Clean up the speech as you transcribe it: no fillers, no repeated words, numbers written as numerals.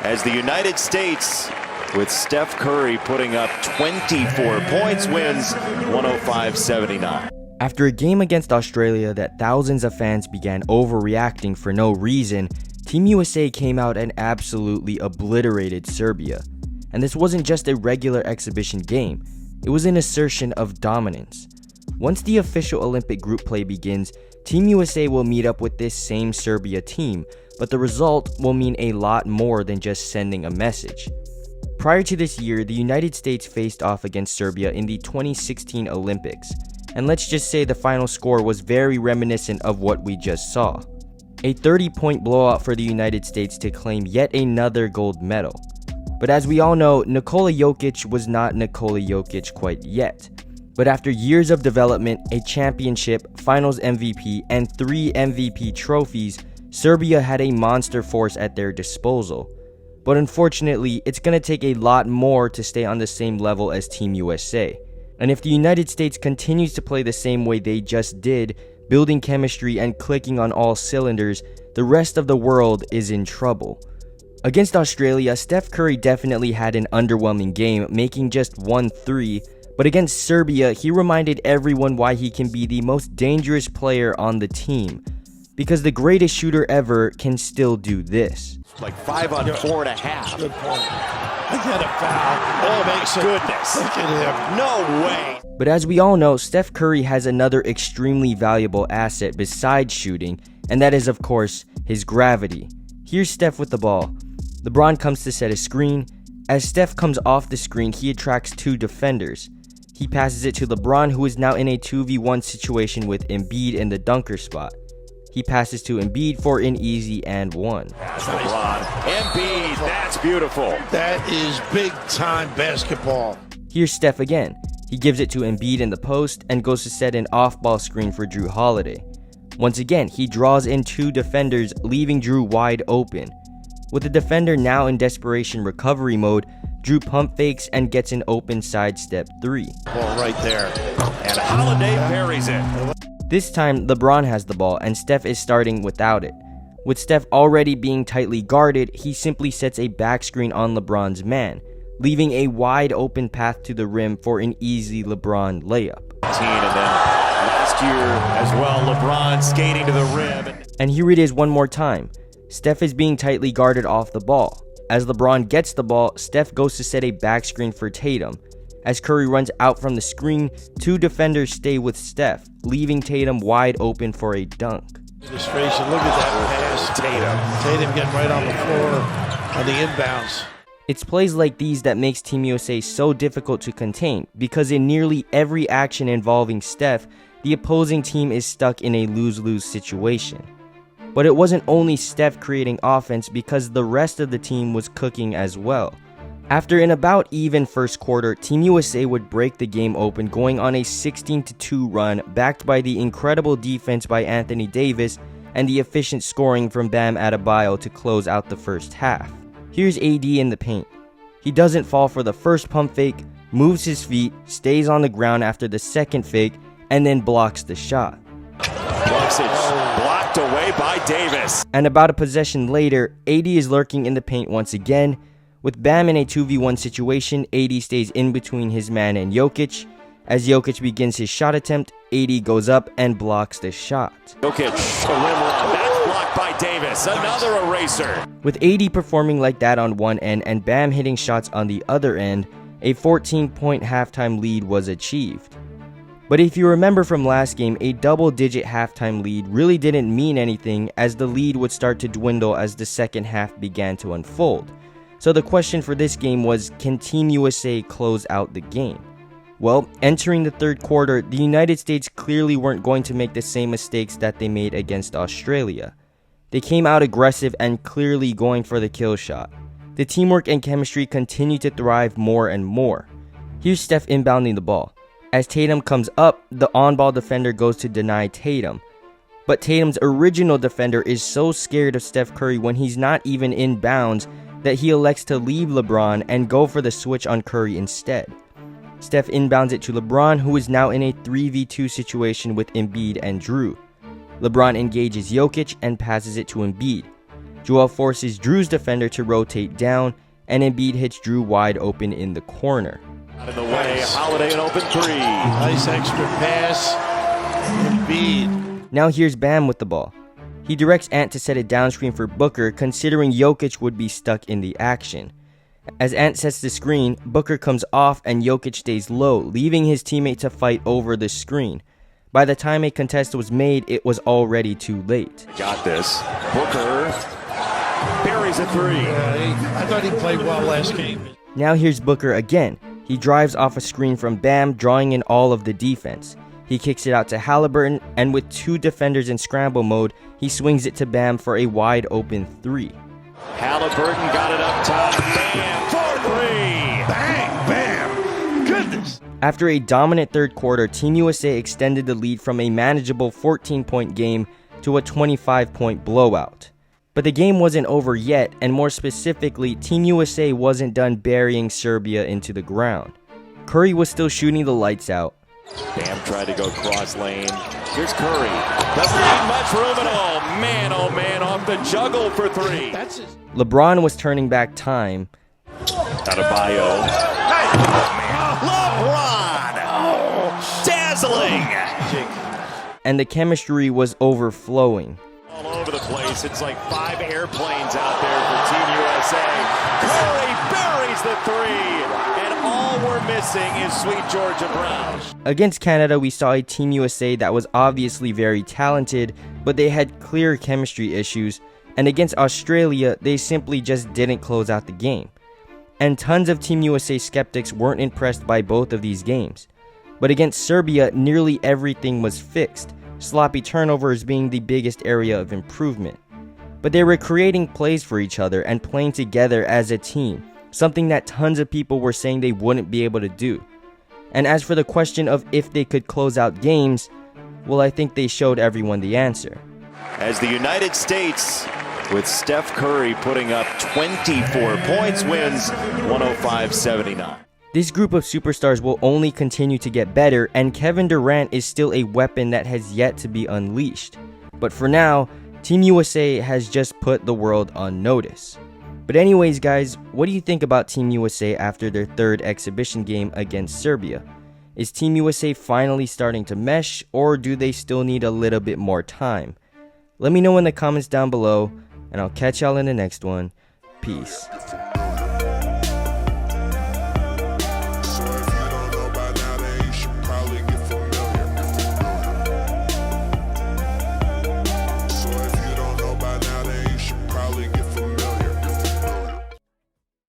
as the United States, with Steph Curry putting up 24 points, wins 105-79. After a game against Australia that thousands of fans began overreacting for no reason, Team USA came out and absolutely obliterated Serbia. And this wasn't just a regular exhibition game, it was an assertion of dominance. Once the official Olympic group play begins, Team USA will meet up with this same Serbia team, but the result will mean a lot more than just sending a message. Prior to this year, the United States faced off against Serbia in the 2016 Olympics, and let's just say the final score was very reminiscent of what we just saw. A 30-point blowout for the United States to claim yet another gold medal. But as we all know, Nikola Jokic was not Nikola Jokic quite yet. But after years of development, a championship, finals MVP, and 3 MVP trophies, Serbia had a monster force at their disposal. But unfortunately, it's going to take a lot more to stay on the same level as Team USA. And if the United States continues to play the same way they just did, building chemistry and clicking on all cylinders, the rest of the world is in trouble. Against Australia, Steph Curry definitely had an underwhelming game, making just 1 3, but against Serbia, he reminded everyone why he can be the most dangerous player on the team. Because the greatest shooter ever can still do this. Like 5 on 4.5. Good point. I get a foul. Oh my goodness. Look at him. No way. But as we all know, Steph Curry has another extremely valuable asset besides shooting, and that is of course his gravity. Here's Steph with the ball. LeBron comes to set a screen. As Steph comes off the screen, he attracts 2 defenders. He passes it to LeBron, who is now in a 2v1 situation with Embiid in the dunker spot. He passes to Embiid for an easy and 1. LeBron. Embiid, that's beautiful. That is big-time basketball. Here's Steph again. He gives it to Embiid in the post and goes to set an off-ball screen for Jrue Holiday. Once again, he draws in 2 defenders, leaving Jrue wide open. With the defender now in desperation recovery mode, Jrue pump fakes and gets an open sidestep 3. Ball right there. And Holiday buries it. This time, LeBron has the ball and Steph is starting without it. With Steph already being tightly guarded, he simply sets a back screen on LeBron's man, leaving a wide open path to the rim for an easy LeBron layup. And then last year as well, LeBron skating to the rim. And here it is one more time. Steph is being tightly guarded off the ball. As LeBron gets the ball, Steph goes to set a back screen for Tatum. As Curry runs out from the screen, 2 defenders stay with Steph, leaving Tatum wide open for a dunk. Illustration, look at that pass. Tatum getting right on the floor on the inbounds. It's plays like these that makes Team USA so difficult to contain, because in nearly every action involving Steph, the opposing team is stuck in a lose-lose situation. But it wasn't only Steph creating offense, because the rest of the team was cooking as well. After an about even first quarter, Team USA would break the game open, going on a 16-2 run, backed by the incredible defense by Anthony Davis and the efficient scoring from Bam Adebayo to close out the first half. Here's AD in the paint. He doesn't fall for the first pump fake, moves his feet, stays on the ground after the second fake, and then blocks the shot. Blocked away by Davis. And about a possession later, AD is lurking in the paint once again. With Bam in a 2v1 situation, AD stays in between his man and Jokic. As Jokic begins his shot attempt, AD goes up and blocks the shot. Jokic, a rim run. That's blocked by Davis. Another eraser. With AD performing like that on one end and Bam hitting shots on the other end, a 14-point halftime lead was achieved. But if you remember from last game, a double-digit halftime lead really didn't mean anything, as the lead would start to dwindle as the second half began to unfold. So the question for this game was, can Team USA close out the game? Well, entering the third quarter, the United States clearly weren't going to make the same mistakes that they made against Australia. They came out aggressive and clearly going for the kill shot. The teamwork and chemistry continued to thrive more and more. Here's Steph inbounding the ball. As Tatum comes up, the on-ball defender goes to deny Tatum. But Tatum's original defender is so scared of Steph Curry when he's not even in bounds that he elects to leave LeBron and go for the switch on Curry instead. Steph inbounds it to LeBron, who is now in a 3v2 situation with Embiid and Jrue. LeBron engages Jokic and passes it to Embiid. Joel forces Drew's defender to rotate down, and Embiid hits Drew wide open in the corner. Out of the way, Holiday an open three. Nice extra pass. Embiid. Now here's Bam with the ball. He directs Ant to set a down screen for Booker, considering Jokic would be stuck in the action. As Ant sets the screen, Booker comes off and Jokic stays low, leaving his teammate to fight over the screen. By the time a contest was made, it was already too late. Got this. Booker buries a three. I thought he played well last game. Now here's Booker again. He drives off a screen from Bam, drawing in all of the defense. He kicks it out to Halliburton, and with two defenders in scramble mode, he swings it to Bam for a wide open three. Halliburton got it up top. Bam for three. Bang, bam. Goodness. After a dominant third quarter, Team USA extended the lead from a manageable 14-point game to a 25-point blowout. But the game wasn't over yet, and more specifically, Team USA wasn't done burying Serbia into the ground. Curry was still shooting the lights out. Bam tried to go cross lane. Here's Curry. Doesn't need much room at all. Oh man, off the juggle for three. That's his. LeBron was turning back time. Out of bio. LeBron! Dazzling! And the chemistry was overflowing. All over the place. It's like 5 airplanes out there for Team USA. Curry buries the three. And all we're missing is sweet Georgia Brown. Against Canada, we saw a Team USA that was obviously very talented, but they had clear chemistry issues. And against Australia, they simply just didn't close out the game. And tons of Team USA skeptics weren't impressed by both of these games. But against Serbia, nearly everything was fixed, sloppy turnovers being the biggest area of improvement. But they were creating plays for each other and playing together as a team, something that tons of people were saying they wouldn't be able to do. And as for the question of if they could close out games, well, I think they showed everyone the answer. As the United States, with Steph Curry putting up 24 points, wins 105-79. This group of superstars will only continue to get better, and Kevin Durant is still a weapon that has yet to be unleashed. But for now, Team USA has just put the world on notice. But anyways guys, what do you think about Team USA after their third exhibition game against Serbia? Is Team USA finally starting to mesh, or do they still need a little bit more time? Let me know in the comments down below, and I'll catch y'all in the next one. Peace.